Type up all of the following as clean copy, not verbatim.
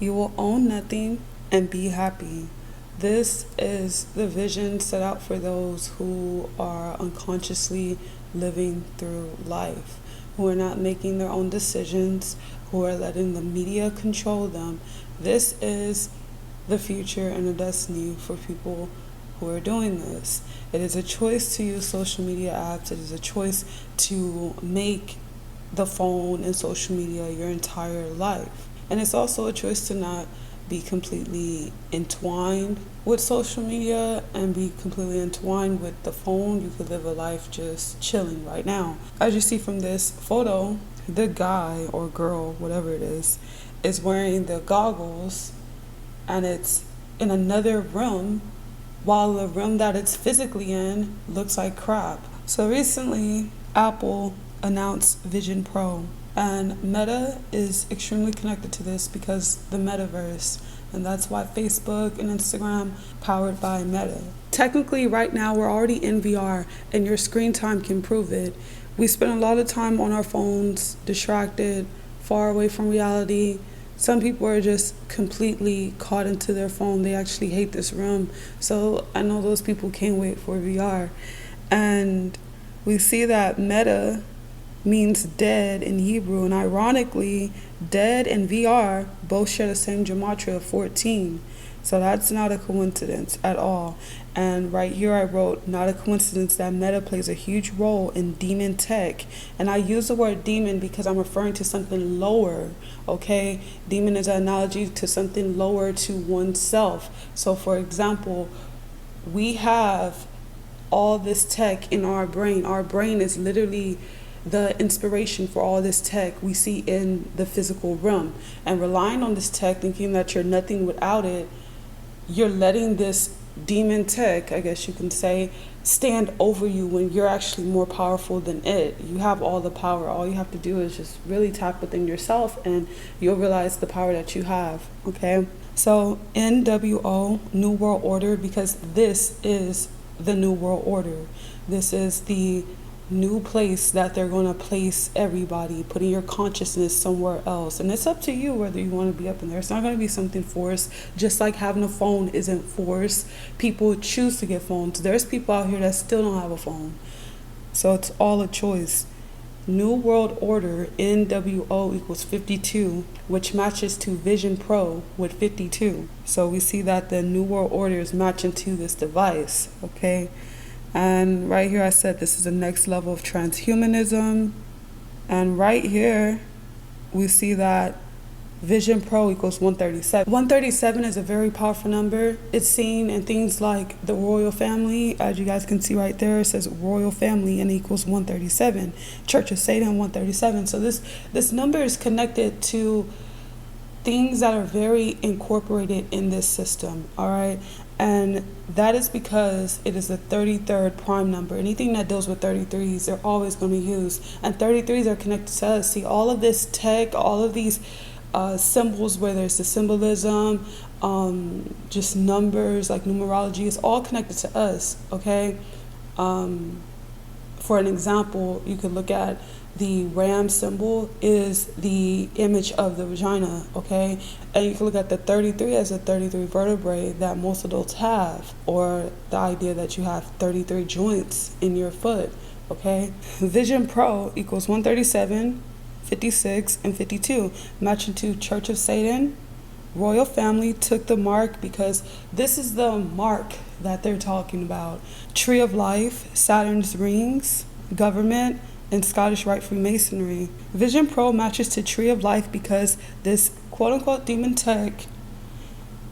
You will own nothing and be happy. This is the vision set out for those who are unconsciously living through life, who are not making their own decisions, who are letting the media control them. This is the future and the destiny for people who are doing this. It is a choice to use social media apps. It is a choice to make the phone and social media your entire life. And it's also a choice to not be completely entwined with social media and be completely entwined with the phone. You could live a life just chilling right now. As you see from this photo, the guy or girl, whatever it is wearing the goggles, and it's in another room while the room that it's physically in looks like crap. So recently, Apple announced Vision Pro, and Meta is extremely connected to this because the metaverse, and that's why Facebook and Instagram powered by Meta. Technically, right now we're already in VR, and your screen time can prove it. We spend a lot of time on our phones, distracted, far away from reality. Some people are just completely caught into their phone. They actually hate this room. So I know those people can't wait for VR. And we see that Meta means dead in Hebrew, and ironically, dead and VR both share the same gematria of 14. So that's not a coincidence at all. And right here I wrote, not a coincidence that Meta plays a huge role in demon tech. And I use the word demon because I'm referring to something lower, okay? Demon is an analogy to something lower to oneself. So for example, we have all this tech in our brain. Our brain is literally the inspiration for all this tech we see in the physical realm. And relying on this tech, thinking that you're nothing without it, you're letting this demon tech, I guess you can say, stand over you when you're actually more powerful than it. You have all the power. All you have to do is just really tap within yourself and you'll realize the power that you have, okay? So NWO, New World Order, because this is the New World Order. This is the new place that they're going to place everybody, putting your consciousness somewhere else. And it's up to you whether you want to be up in there. It's not going to be something forced, just like having a phone isn't forced. People choose to get phones. There's people out here that still don't have a phone. So it's all a choice. New World Order, NWO equals 52, which matches to Vision Pro with 52. So we see that the New World Order is matching to this device, okay? And right here I said this is the next level of transhumanism. And right here we see that Vision Pro equals 137. 137 is a very powerful number. It's seen in things like the royal family. As you guys can see right there, it says royal family and equals 137. Church of Satan 137. So this number is connected to things that are very incorporated in this system, all right? And that is because it is the 33rd prime number. Anything that deals with 33s, they're always going to use. And 33s are connected to us. See, all of this tech, all of these symbols, whether it's the symbolism, just numbers like numerology, it's all connected to us, okay? For an example, you could look at the ram symbol is the image of the vagina, okay? And you can look at the 33 as the 33 vertebrae that most adults have, or the idea that you have 33 joints in your foot, okay? Vision Pro equals 137, 56, and 52, matching to Church of Satan. Royal family took the mark because this is the mark that they're talking about. Tree of Life, Saturn's rings, government, and Scottish Rite Freemasonry. Vision Pro matches to Tree of Life because this quote-unquote demon tech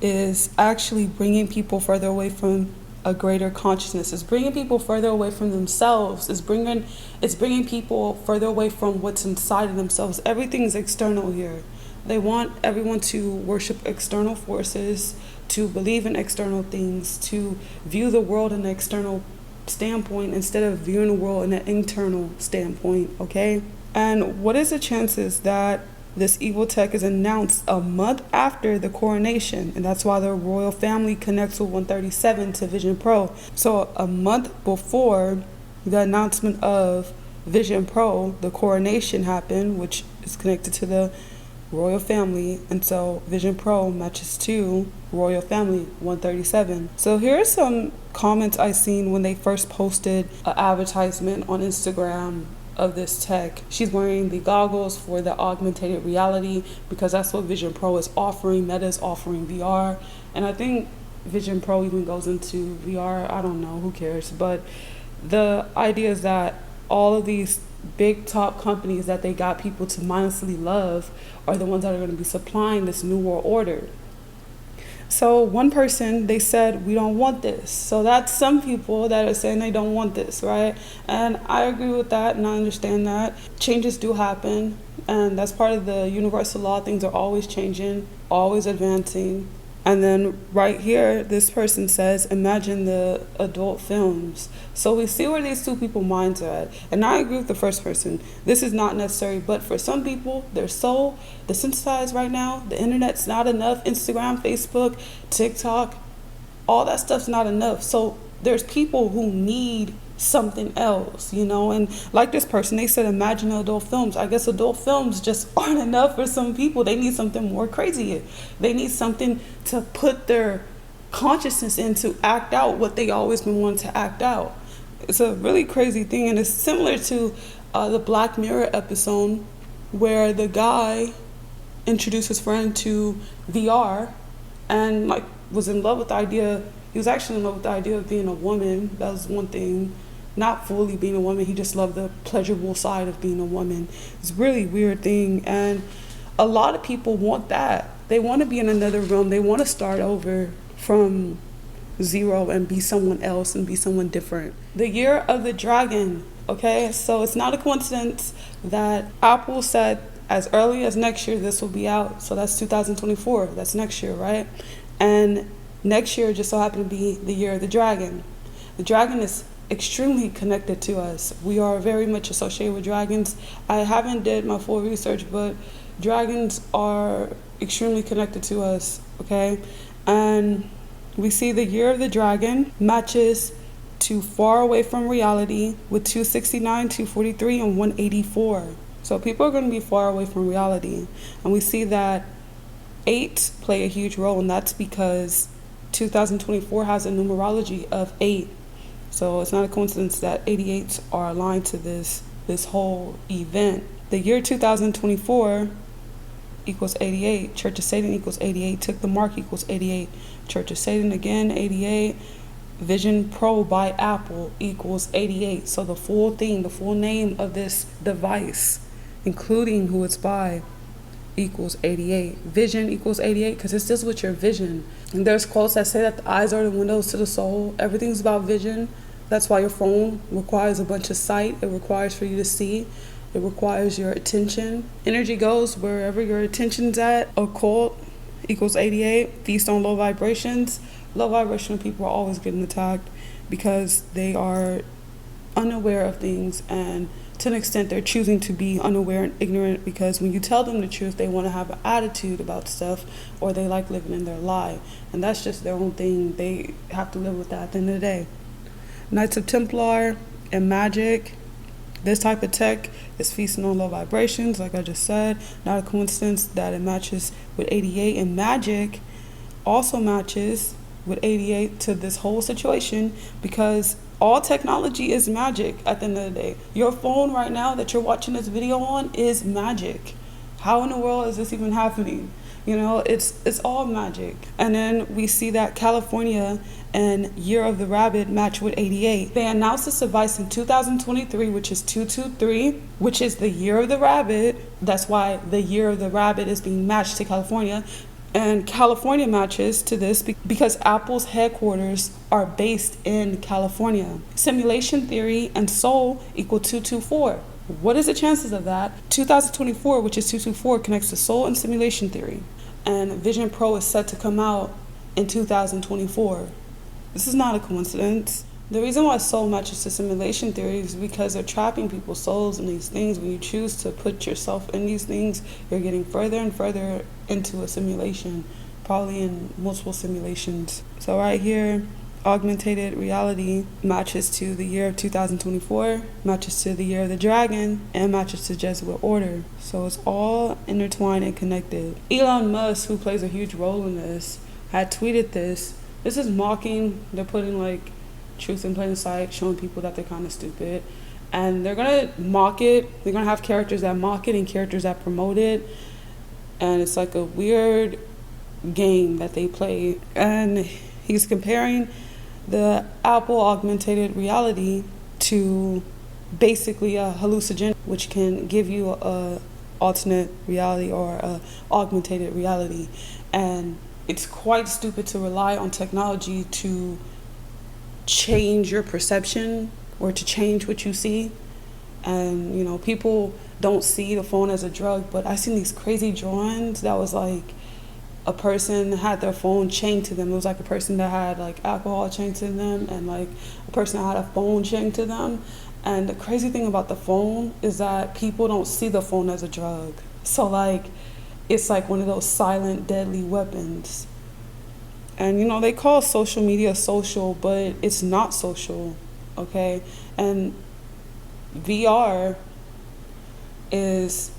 is actually bringing people further away from a greater consciousness. It's bringing people further away from themselves. It's bringing people further away from what's inside of themselves. Everything's external here. They want everyone to worship external forces, to believe in external things, to view the world in an external standpoint instead of viewing the world in an internal standpoint, okay? And what is the chances that this evil tech is announced a month after the coronation? And that's why the royal family connects with 137 to Vision Pro. So a month before the announcement of Vision Pro, the coronation happened, which is connected to the Royal Family, and so Vision Pro matches to Royal Family 137. So here are some comments I seen when they first posted an advertisement on Instagram of this tech. She's wearing the goggles for the augmented reality because that's what Vision Pro is offering. Meta's offering VR, and I think Vision Pro even goes into VR. I don't know, who cares? But the idea is that all of these big top companies that they got people to mindlessly love are the ones that are going to be supplying this new world order. So one person, they said, we don't want this. So that's some people that are saying they don't want this, right? And I agree with that, and I understand that. Changes do happen, and that's part of the universal law. Things are always changing, always advancing. And then right here, this person says, imagine the adult films. So we see where these two people minds are at. And I agree with the first person. This is not necessary, but for some people, they're so desensitized right now. The internet's not enough. Instagram, Facebook, TikTok, all that stuff's not enough. So there's people who need something else, and like this person, they said imagine adult films. I guess adult films just aren't enough for some people. They need something more crazy. They need something to put their consciousness in to act out what they always been wanting to act out. It's a really crazy thing, and it's similar to the Black Mirror episode where the guy introduced his friend to VR and was in love with the idea. He was actually in love with the idea of being a woman. That was one thing. Not fully being a woman. He just loved the pleasurable side of being a woman. It's a really weird thing. And a lot of people want that. They want to be in another realm. They want to start over from zero and be someone else and be someone different. The year of the dragon. Okay, so it's not a coincidence that Apple said as early as next year this will be out. So that's 2024. That's next year, right? And next year just so happened to be the year of the dragon. The dragon is extremely connected to us. We are very much associated with dragons. I haven't did my full research, but dragons are extremely connected to us, okay? And we see the year of the dragon matches to far away from reality with 269, 243, and 184. So people are going to be far away from reality. And we see that 8 play a huge role, and that's because 2024 has a numerology of 8. So it's not a coincidence that 88s are aligned to this whole event. The year 2024 equals 88. Church of Satan equals 88. Took the Mark equals 88. Church of Satan again, 88. Vision Pro by Apple equals 88. So the full thing, the full name of this device, including who it's by, equals 88. Vision equals 88 because it's just with your vision. And there's quotes that say that the eyes are the windows to the soul. Everything's about vision. That's why your phone requires a bunch of sight. It requires for you to see. It requires your attention. Energy goes wherever your attention's at. Occult equals 88. Feast on low vibrations. Low vibrational people are always getting attacked because they are unaware of things, and to an extent they're choosing to be unaware and ignorant because when you tell them the truth, they want to have an attitude about stuff, or they like living in their lie, and that's just their own thing. They have to live with that at the end of the day. Knights of Templar and magic. This type of tech is feasting on low vibrations, like I just said. Not a coincidence that it matches with 88, and magic also matches with 88 to this whole situation because all technology is magic at the end of the day. Your phone right now that you're watching this video on is magic. How in the world is this even happening? It's all magic. And then we see that California and Year of the Rabbit match with 88. They announced this device in 2023, which is 223, which is the Year of the Rabbit. That's why the Year of the Rabbit is being matched to California. And California matches to this because Apple's headquarters are based in California. Simulation theory and soul equal 224. What is the chances of that? 2024, which is 224, connects to soul and simulation theory. And Vision Pro is set to come out in 2024. This is not a coincidence. The reason why soul matches to simulation theory is because they're trapping people's souls in these things. When you choose to put yourself in these things, you're getting further and further into a simulation, probably in multiple simulations. So right here, augmented reality matches to the year of 2024, matches to the year of the dragon, and matches to Jesuit order. So it's all intertwined and connected. Elon Musk, who plays a huge role in this, had tweeted this. This is mocking. They're putting like truth in plain sight, showing people that they're kind of stupid. And they're going to mock it. They're going to have characters that mock it and characters that promote it. And it's like a weird game that they play. And he's comparing the Apple augmented reality to basically a hallucinogen, which can give you a alternate reality or a augmented reality. And it's quite stupid to rely on technology to change your perception or to change what you see. And you know, people don't see the phone as a drug, but I seen these crazy drawings that was like a person had their phone chained to them. It was like a person that had like alcohol chained to them, and like a person that had a phone chained to them. And the crazy thing about the phone is that people don't see the phone as a drug. So like, it's like one of those silent, deadly weapons. And you know, they call social media social, but it's not social, okay? And VR is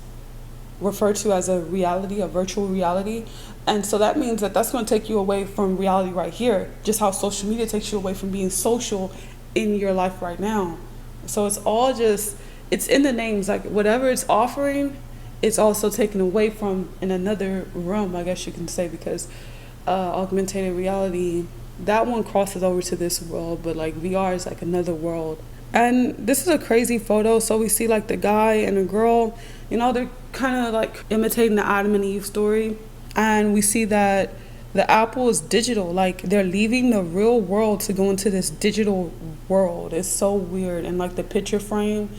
referred to as a reality, a virtual reality. And so that means that that's going to take you away from reality right here, just how social media takes you away from being social in your life right now. So it's all just, it's in the names, like whatever it's offering, it's also taken away from in another realm, I guess you can say, because augmented reality, that one crosses over to this world, but like VR is like another world. And this is a crazy photo. So we see like the guy and the girl, you know, they're kind of like imitating the Adam and Eve story. And we see that the apple is digital, like they're leaving the real world to go into this digital world. It's so weird. And like the picture frame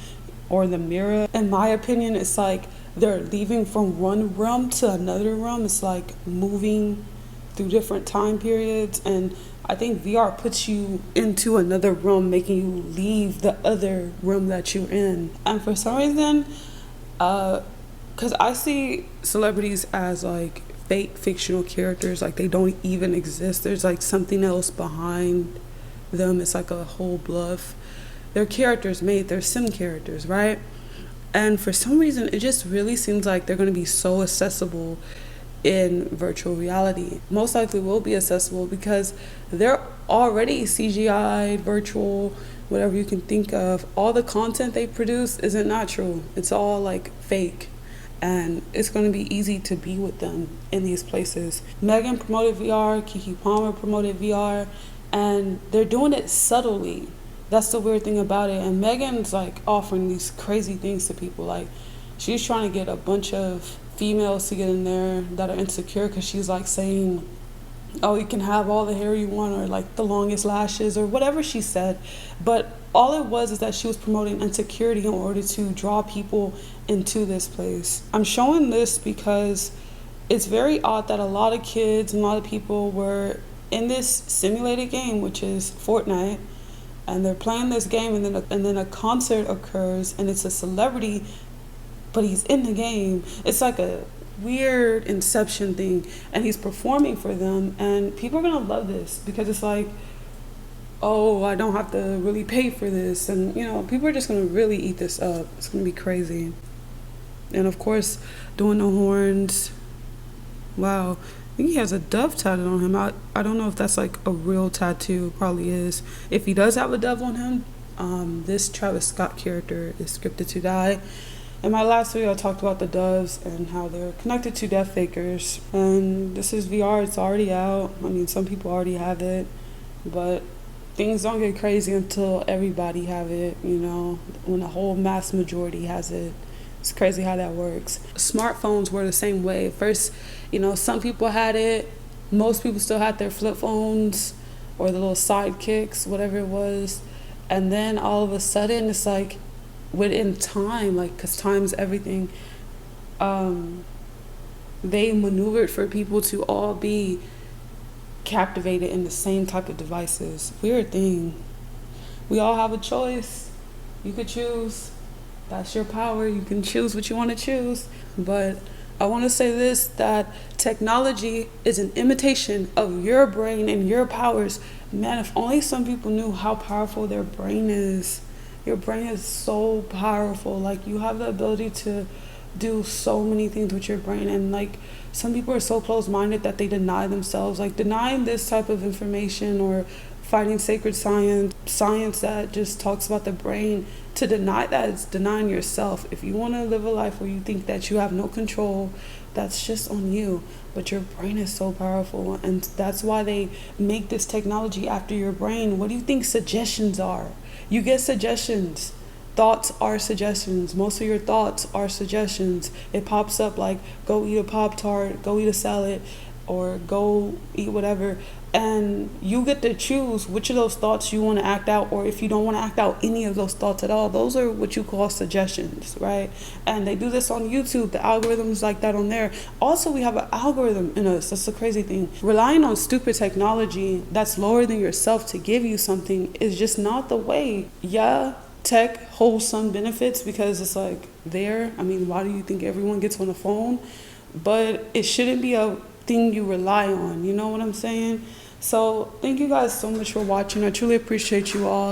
or the mirror, in my opinion, it's like they're leaving from one realm to another realm. It's like moving through different time periods. And I think VR puts you into another realm, making you leave the other realm that you're in. And for some reason, because I see celebrities as like fake fictional characters, like they don't even exist. There's like something else behind them. It's like a whole bluff. They're characters made, they're sim characters, right? And for some reason, it just really seems like they're going to be so accessible in virtual reality. Most likely will be accessible because they're already CGI, virtual, whatever you can think of. All the content they produce isn't natural. It's all like fake. And it's going to be easy to be with them in these places. Megan promoted VR, Keke Palmer promoted VR, and they're doing it subtly. That's the weird thing about it. And Megan's like offering these crazy things to people. Like she's trying to get a bunch of females to get in there that are insecure, because she's like saying, oh, you can have all the hair you want, or like the longest lashes, or whatever she said. But all it was is that she was promoting insecurity in order to draw people into this place. I'm showing this because it's very odd that a lot of kids and a lot of people were in this simulated game, which is Fortnite, and they're playing this game, and then a concert occurs, and it's a celebrity, but he's in the game. It's like a weird Inception thing, and he's performing for them, and people are gonna love this because it's like, oh, I don't have to really pay for this, and you know, people are just gonna really eat this up. It's gonna be crazy. And of course, doing the horns. Wow, I think he has a dove tattooed on him. I don't know if that's like a real tattoo. Probably is. If he does have a dove on him, this Travis Scott character is scripted to die. In my last video, I talked about the doves and how they're connected to death fakers. And this is VR, it's already out. I mean, some people already have it, but things don't get crazy until everybody have it, you know, when the whole mass majority has it. It's crazy how that works. Smartphones were the same way. First, you know, some people had it. Most people still had their flip phones or the little sidekicks, whatever it was. And then all of a sudden, it's like, within time, like, because time's everything, they maneuvered for people to all be captivated in the same type of devices. Weird thing. We all have a choice. You could choose. That's your power. You can choose what you want to choose. But I want to say this, that technology is an imitation of your brain and your powers. Man, if only some people knew how powerful their brain is. Your brain is so powerful. Like, you have the ability to do so many things with your brain. And like, some people are so close-minded that they deny themselves. Like, denying this type of information, or fighting sacred science that just talks about the brain. To deny that is denying yourself. If you want to live a life where you think that you have no control, that's just on you. But your brain is so powerful, and that's why they make this technology after your brain. What do you think suggestions are? You get suggestions. Thoughts are suggestions. Most of your thoughts are suggestions. It pops up like, go eat a Pop-Tart, go eat a salad, or go eat whatever. And you get to choose which of those thoughts you want to act out, or if you don't want to act out any of those thoughts at all. Those are what you call suggestions, right? And they do this on YouTube. The algorithm's like that on there. Also, we have an algorithm in us. That's the crazy thing. Relying on stupid technology that's lower than yourself to give you something is just not the way. Yeah, tech holds some benefits because it's like there. I mean, why do you think everyone gets on a phone? But it shouldn't be a thing you rely on. You know what I'm saying? So thank you guys so much for watching. I truly appreciate you all.